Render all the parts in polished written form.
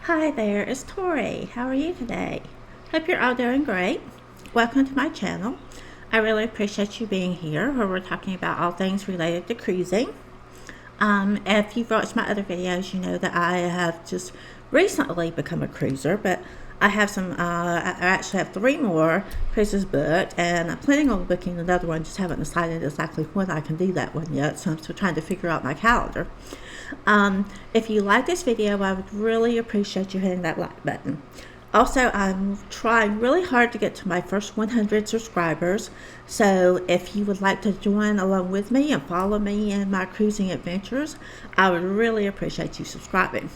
Hi there, it's Tori. How are you today? Hope you're all doing great. Welcome to my channel. I really appreciate you being here where we're talking about all things related to cruising. If you've watched my other videos, you know that I have just recently become a cruiser, but I have I actually have 3 more cruises booked, and I'm planning on booking another one, just haven't decided exactly when I can do that one yet, so I'm still trying to figure out my calendar. If you like this video, I would really appreciate you hitting that like button. Also, I'm trying really hard to get to my first 100 subscribers, so if you would like to join along with me and follow me in my cruising adventures, I would really appreciate you subscribing.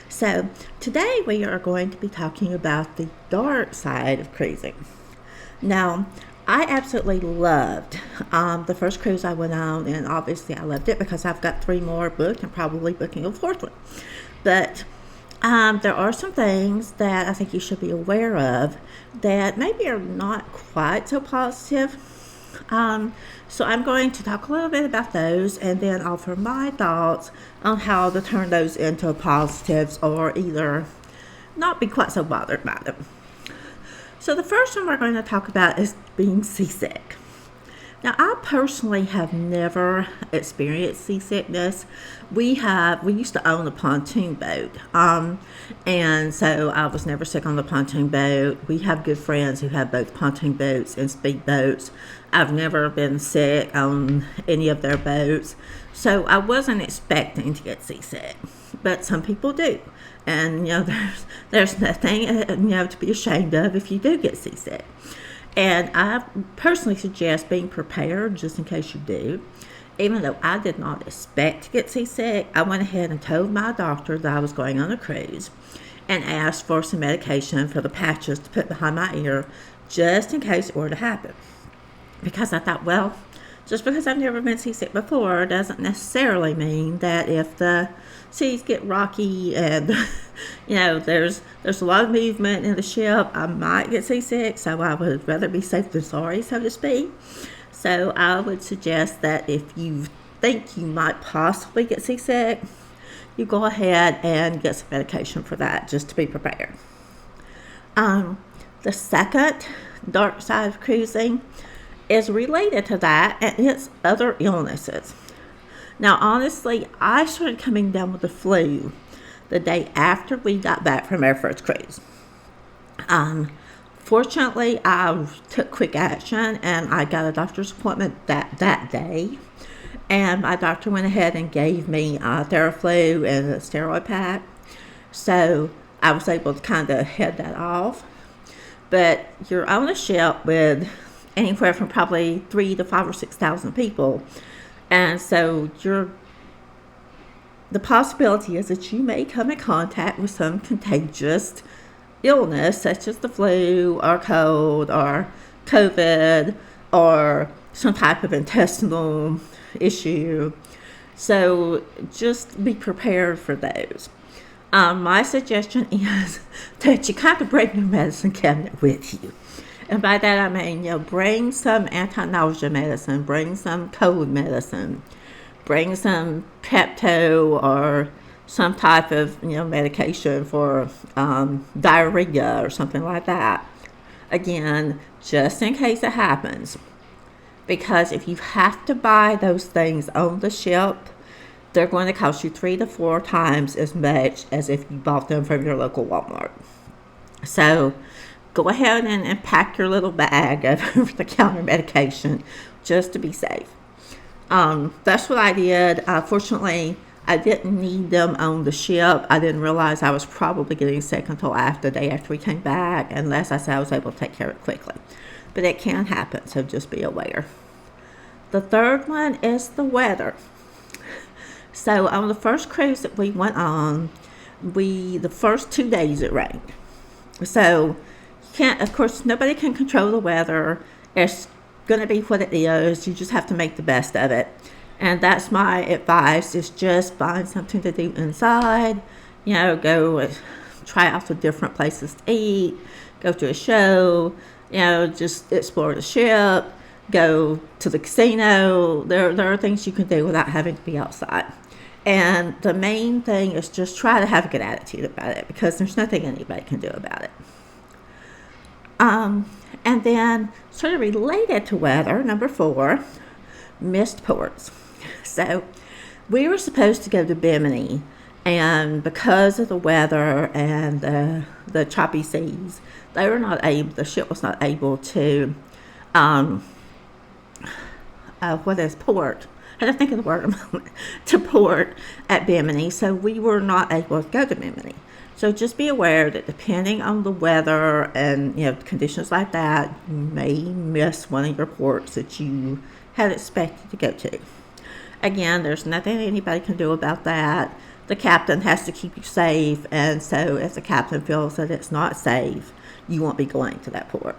So, today we are going to be talking about the dark side of cruising. Now, I absolutely loved the first cruise I went on, and obviously I loved it because I've got 3 more booked and probably booking a 4th one. But there are some things that I think you should be aware of that maybe are not quite so positive. So I'm going to talk a little bit about those and then offer my thoughts on how to turn those into positives or either not be quite so bothered by them. So the first one we're going to talk about is being seasick. Now, I personally have never experienced seasickness. We used to own a pontoon boat, and so I was never sick on the pontoon boat. We have good friends who have both pontoon boats and speedboats. I've never been sick on any of their boats, so I wasn't expecting to get seasick. But some people do, and there's nothing to be ashamed of if you do get seasick. And I personally suggest being prepared just in case you do. Even though I did not expect to get seasick, I went ahead and told my doctor that I was going on a cruise and asked for some medication for the patches to put behind my ear just in case it were to happen. Because I thought, well, just because I've never been seasick before doesn't necessarily mean that if the seas get rocky and there's a lot of movement in the ship, I might get seasick, so I would rather be safe than sorry, so to speak. So I would suggest that if you think you might possibly get seasick, you go ahead and get some medication for that just to be prepared. The second dark side of cruising is related to that, and it's other illnesses. Now, honestly, I started coming down with the flu the day after we got back from our first cruise. Fortunately, I took quick action and I got a doctor's appointment that day. And my doctor went ahead and gave me Theraflu and a steroid pack. So I was able to kind of head that off. But you're on a ship with anywhere from probably 3,000 to 5,000 or 6,000 people. And so the possibility is that you may come in contact with some contagious illness, such as the flu or cold or COVID or some type of intestinal issue. So just be prepared for those. My suggestion is that you kind of bring your medicine cabinet with you. And by that I mean, bring some anti-nausea medicine, bring some cold medicine, bring some Pepto or some type of, medication for diarrhea or something like that. Again, just in case it happens. Because if you have to buy those things on the ship, they're going to cost you 3 to 4 times as much as if you bought them from your local Walmart. So go ahead and pack your little bag of over-the-counter medication just to be safe. That's what I did. Fortunately, I didn't need them on the ship. I didn't realize I was probably getting sick until the day after we came back, unless I said I was able to take care of it quickly. But it can happen, so just be aware. The third one is the weather. So on the first cruise that we went on, the first 2 days it rained. So of course, nobody can control the weather. It's going to be what it is. You just have to make the best of it. And that's my advice, is just find something to do inside. Go try out the different places to eat, go to a show, just explore the ship, go to the casino. There are things you can do without having to be outside. And the main thing is just try to have a good attitude about it, because there's nothing anybody can do about it. And then, sort of related to weather, number 4, missed ports. So we were supposed to go to Bimini, and because of the weather and the choppy seas, the ship was not able to, port. I had to think of the word a moment, to port at Bimini, so we were not able to go to Bimini. So just be aware that depending on the weather and conditions like that, you may miss one of your ports that you had expected to go to. Again, there's nothing anybody can do about that. The captain has to keep you safe, and so if the captain feels that it's not safe, you won't be going to that port.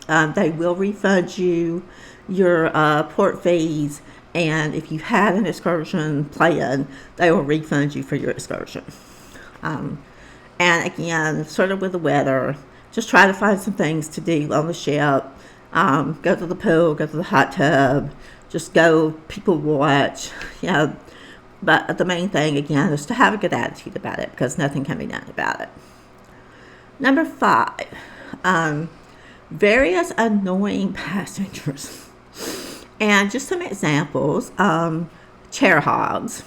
They will refund you your port fees, and if you had an excursion planned, they will refund you for your excursion. And again, sort of with the weather, just try to find some things to do on the ship. Go to the pool, go to the hot tub, just go people watch, But the main thing, again, is to have a good attitude about it, because nothing can be done about it. Number 5, various annoying passengers. And just some examples, chair hogs.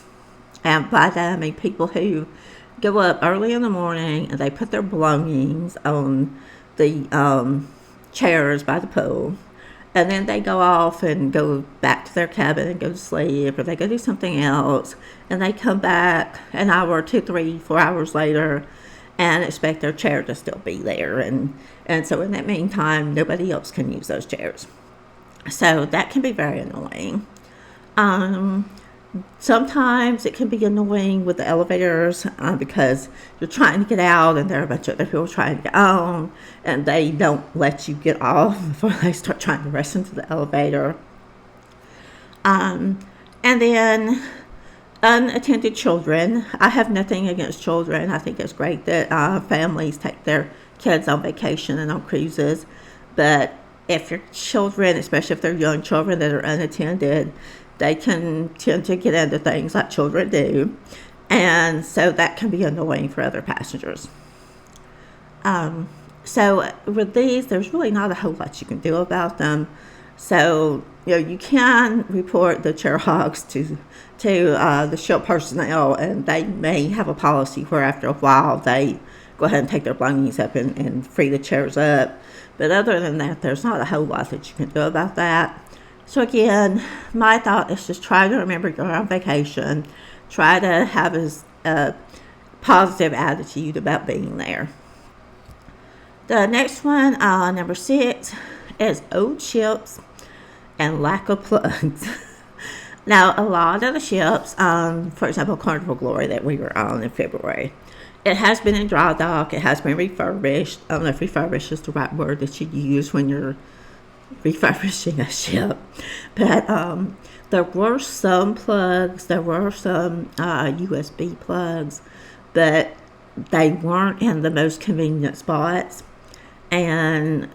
And by that I mean people who go up early in the morning and they put their belongings on the chairs by the pool, and then they go off and go back to their cabin and go to sleep, or they go do something else, and they come back an hour, 2, 3, 4 hours later and expect their chair to still be there. And so in that meantime, nobody else can use those chairs. So that can be very annoying. Sometimes it can be annoying with the elevators because you're trying to get out and there are a bunch of other people trying to get on, and they don't let you get off before they start trying to rush into the elevator. And then unattended children. I have nothing against children. I think it's great that families take their kids on vacation and on cruises. But if your children, especially if they're young children that are unattended, they can tend to get into things like children do. And so that can be annoying for other passengers. So with these, there's really not a whole lot you can do about them. So, you can report the chair hogs to the ship personnel, and they may have a policy where after a while they go ahead and take their belongings up and free the chairs up. But other than that, there's not a whole lot that you can do about that. So again, my thought is just try to remember you're on vacation. Try to have a positive attitude about being there. The next one, number 6, is old ships and lack of plugs. Now, a lot of the ships, for example, Carnival Glory that we were on in February, it has been in dry dock. It has been refurbished. I don't know if refurbished is the right word that you use when you're refurbishing a ship. But there were some plugs. There were some USB plugs, but they weren't in the most convenient spots. And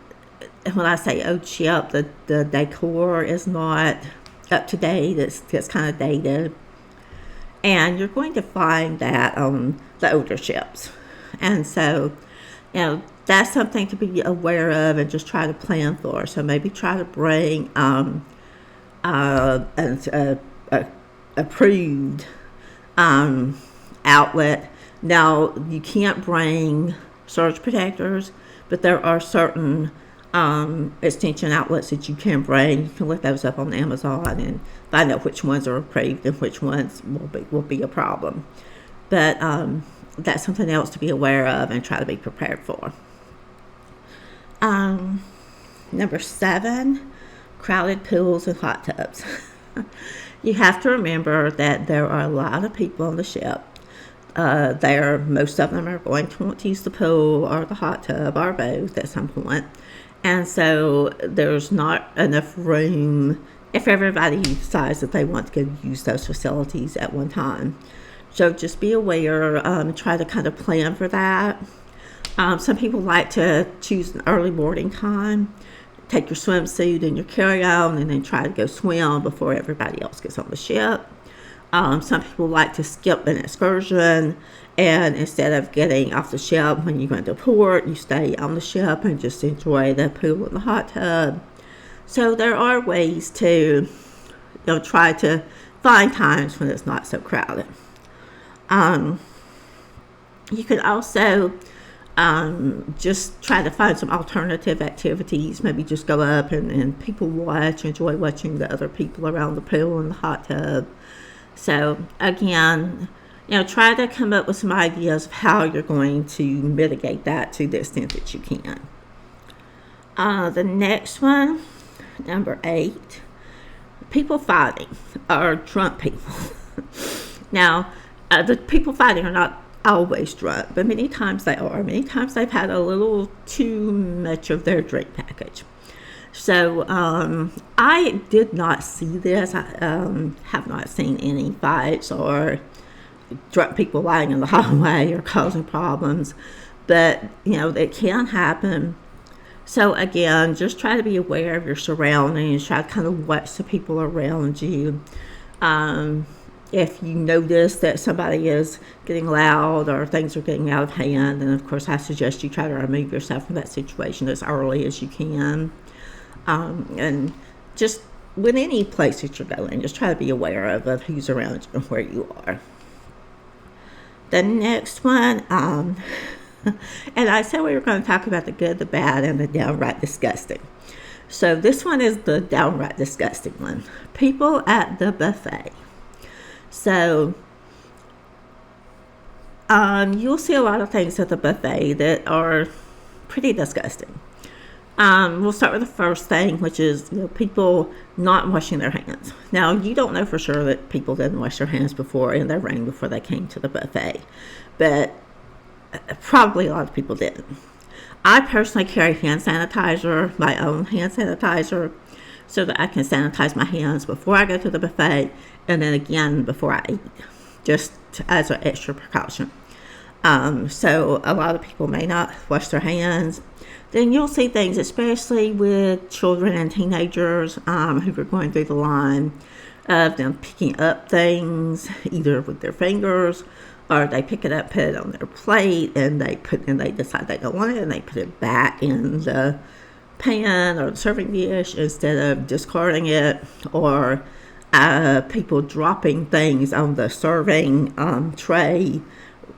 when I say old ship, the decor is not up to date. It's kind of dated. And you're going to find that on the older ships. And so, that's something to be aware of and just try to plan for. So maybe try to bring an approved outlet. Now, you can't bring surge protectors, but there are certain extension outlets that you can bring. You can look those up on Amazon and find out which ones are approved and which ones will be a problem. But that's something else to be aware of and try to be prepared for. Number 7, crowded pools and hot tubs. You have to remember that there are a lot of people on the ship. Most of them are going to want to use the pool or the hot tub or both at some point. And so there's not enough room if everybody decides that they want to go use those facilities at one time. So just be aware, try to kind of plan for that. Some people like to choose an early boarding time, take your swimsuit and your carry-on, and then try to go swim before everybody else gets on the ship. Some people like to skip an excursion, and instead of getting off the ship when you go into port, you stay on the ship and just enjoy the pool and the hot tub. So there are ways to, try to find times when it's not so crowded. You could also just try to find some alternative activities. Maybe just go up and people enjoy watching the other people around the pool and the hot tub. So again, try to come up with some ideas of how you're going to mitigate that to the extent that you can. The next one, number 8, people fighting or drunk people. Now, the people fighting are not always drunk, but many times they are. Many times they've had a little too much of their drink package. So I did not see this. I have not seen any fights or drunk people lying in the hallway or causing problems, but it can happen. So again, just try to be aware of your surroundings. Try to kind of watch the people around you. If you notice that somebody is getting loud or things are getting out of hand, then of course I suggest you try to remove yourself from that situation as early as you can. And just with any place that you're going, just try to be aware of who's around you and where you are. The next one, and I said we were going to talk about the good, the bad, and the downright disgusting. So this one is the downright disgusting one. People at the buffet. So you'll see a lot of things at the buffet that are pretty disgusting. We'll start with the first thing, which is people not washing their hands. Now, you don't know for sure that people didn't wash their hands before in their ring before they came to the buffet, but probably a lot of people didn't. I personally carry hand sanitizer, my own hand sanitizer, so that I can sanitize my hands before I go to the buffet and then again before I eat, just as an extra precaution. So a lot of people may not wash their hands. Then you'll see things, especially with children and teenagers who are going through the line of them picking up things either with their fingers, or they pick it up, put it on their plate, and they decide they don't want it, and they put it back in the pan or the serving dish instead of discarding it, or people dropping things on the serving tray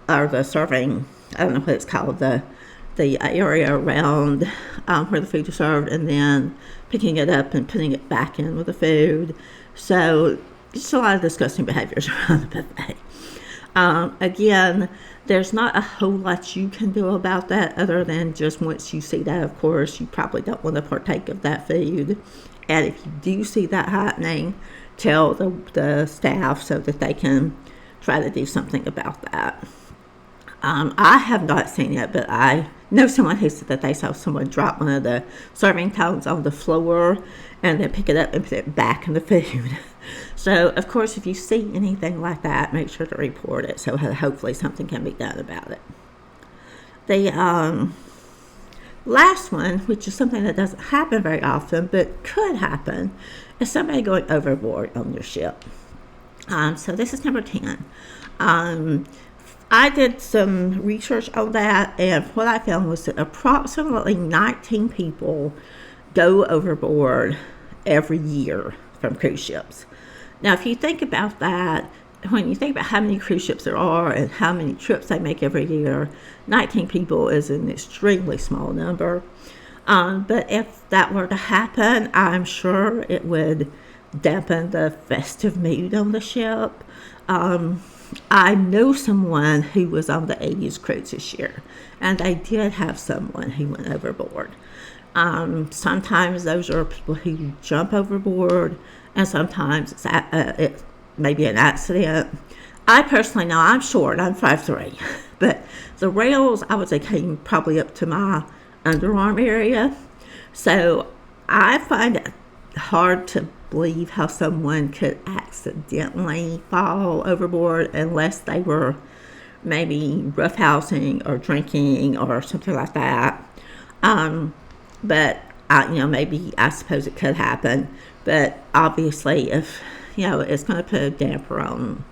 or the serving, I don't know what it's called, the area around where the food is served, and then picking it up and putting it back in with the food. So just a lot of disgusting behaviors around the buffet. Again, there's not a whole lot you can do about that other than just once you see that, of course, you probably don't want to partake of that food. And if you do see that happening, tell the staff so that they can try to do something about that. I have not seen it, but I know someone who said that they saw someone drop one of the serving tongs on the floor and then pick it up and put it back in the food. So, of course, if you see anything like that, make sure to report it so hopefully something can be done about it. The last one, which is something that doesn't happen very often but could happen, is somebody going overboard on your ship. So this is number 10. I did some research on that, and what I found was that approximately 19 people go overboard every year from cruise ships. Now, if you think about that, when you think about how many cruise ships there are and how many trips they make every year, 19 people is an extremely small number. But if that were to happen, I'm sure it would dampen the festive mood on the ship. I know someone who was on the 80s cruise this year, and they did have someone who went overboard. Sometimes those are people who jump overboard, and sometimes it's maybe an accident. I personally know I'm short, I'm 5'3", but the rails, I would say, came probably up to my underarm area. So I find it hard to believe how someone could accidentally fall overboard unless they were maybe roughhousing or drinking or something like that. But maybe I suppose it could happen. But obviously, if it's going to put a damper on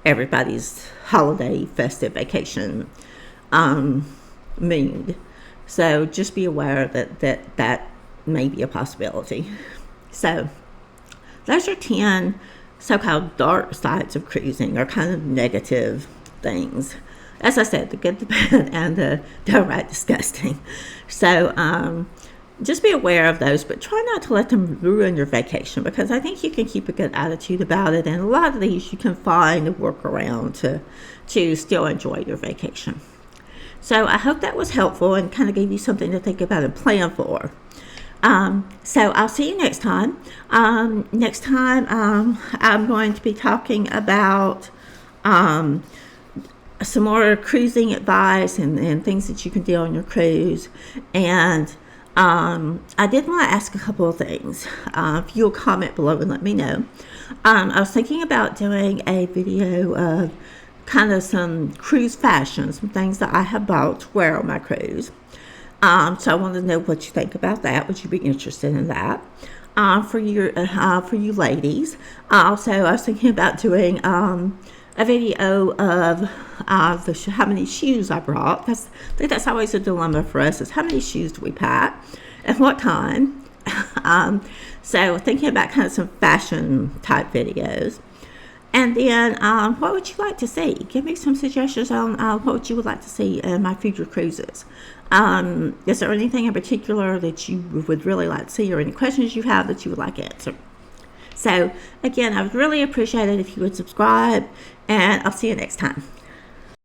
everybody's holiday festive vacation mood. So just be aware that may be a possibility. So those are 10 so-called dark sides of cruising, or kind of negative things. As I said, the good, the bad, and the downright disgusting. So just be aware of those, but try not to let them ruin your vacation, because I think you can keep a good attitude about it, and a lot of these you can find a workaround to still enjoy your vacation. So I hope that was helpful and kind of gave you something to think about and plan for. So I'll see you next time. Next time I'm going to be talking about some more cruising advice and things that you can do on your cruise. And I did want to ask a couple of things. If you'll comment below and let me know. I was thinking about doing a video of kind of some cruise fashion, some things that I have bought to wear on my cruise. So I wanted to know what you think about that. Would you be interested in that? For you ladies. Also, I was thinking about doing a video of how many shoes I brought. I think that's always a dilemma for us, is how many shoes do we pack and what time. So thinking about kind of some fashion type videos. And then what would you like to see? Give me some suggestions on what you would like to see in my future cruises. Is there anything in particular that you would really like to see, or any questions you have that you would like answered? So again, I would really appreciate it if you would subscribe, and I'll see you next time.